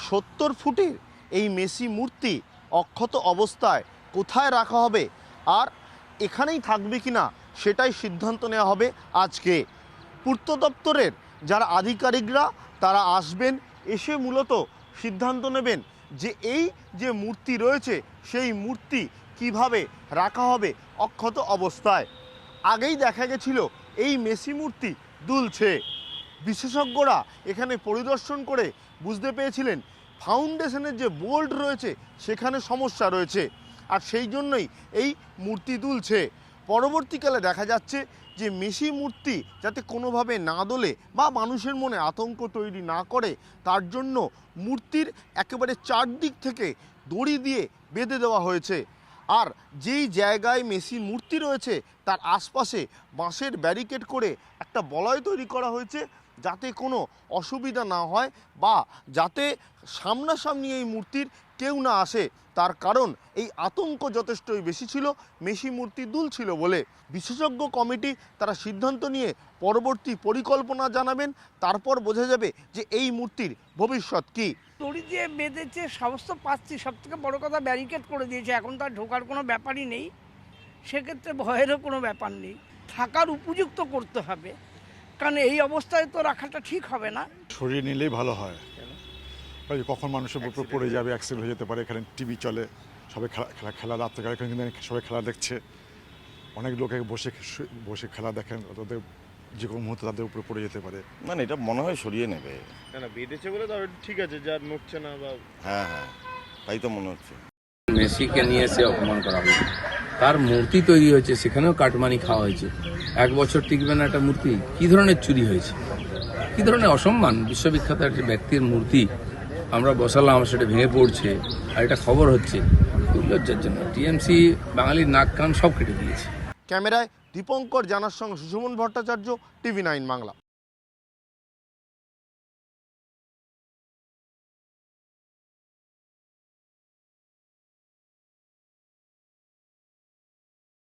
70 ফুটের এই মেসি মূর্তি অক্ষত অবস্থায় কোথায় রাখা হবে আর এখানেই থাকবে কিনা সেটাই সিদ্ধান্ত নেওয়া হবে আজকে। পূর্ত দপ্তরের যারা আধিকারিকরা তারা আসবেন, এসে মূলত সিদ্ধান্ত নেবেন যে এই যে মূর্তি রয়েছে সেই মূর্তি কিভাবে রাখা হবে অক্ষত অবস্থায়। আগেই দেখা গেছিল এই মেসি মূর্তি দুলছে। বিশেষজ্ঞরা এখানে পরিদর্শন করে বুঝতে পেরেছিলেন ফাউন্ডেশনের যে বোল্ট রয়েছে সেখানে সমস্যা রয়েছে, আর সেই জন্যই এই মূর্তি দুলছে। পরবর্তীকালে দেখা যাচ্ছে যে মেসি মূর্তি যাতে কোনোভাবে না দোলে বা মানুষের মনে আতঙ্ক তৈরি না করে তার জন্য মূর্তির একেবারে চারদিক থেকে দড়ি দিয়ে বেঁধে দেওয়া হয়েছে। আর যেই জায়গায় মেসি মূর্তি রয়েছে তার আশপাশে বাঁশের ব্যারিকেড করে একটা বলয় তৈরি করা হয়েছে যাতে কোনো অসুবিধা না হয় বা যাতে সামনাসামনি এই মূর্তির কেউ না আসে। তার কারণ এই আতঙ্ক যথেষ্টই বেশি ছিল মেসি মূর্তি দুলছিল বলে। বিশেষজ্ঞ কমিটি তারা সিদ্ধান্ত নিয়ে পরবর্তী পরিকল্পনা জানাবেন, তারপর বোঝা যাবে যে এই মূর্তির ভবিষ্যৎ কী। দড়ি দিয়ে বেঁধেছে, সমস্ত পাচ্ছি, সব থেকে বড় কথা ব্যারিকেড করে দিয়েছে, এখন তার ঢোকার কোনো ব্যাপারই নেই, সেক্ষেত্রে ভয়েরও কোনো ব্যাপার নেই। থাকার উপযুক্ত করতে হবে, কারণ এই অবস্থায় তো রাখাটা ঠিক হবে না। সরিয়ে নিলেই ভালো হয়, কখন মানুষের উপর পড়ে যাবে, অ্যাক্সিডেন্ট হয়ে যেতে পারে। এখানে টিভি চলে, সবাই খেলা রাত্রে এখানে কিন্তু সবাই খেলা দেখছে, অনেক লোক বসে খেলা দেখেন, ওদের যে কোনো মুহূর্তে তাদের উপরে পড়ে যেতে পারে। মানে এটা মনে হয় সরিয়ে নেবে। না বেঁধেছে বলে তবে ঠিক আছে, যা নড়ছে না বা হ্যাঁ, তাই তো মনে হচ্ছে। মেসিকে নিয়ে এসে অপমান করা হয়েছে, তার মূর্তি তৈরি হয়েছে সেখানেও কাটমানি খাওয়া হয়েছে। 1 বছর টিকবে না একটা মূর্তি? কি ধরনের চুরি হয়েছে, কি ধরনের অসম্মান! বিশ্ববিখ্যাত একটা ব্যক্তির মূর্তি আমরা বসালাম, সেটা ভেঙে পড়ছে আর এটা খবর হচ্ছে। খুব লজ্জার জন্য টিএমসি বাঙালির নাক কান সব কেটে দিয়েছে। ক্যামেরায় দীপঙ্কর জানার সঙ্গে সুশমন ভট্টাচার্য, TV9 বাংলা।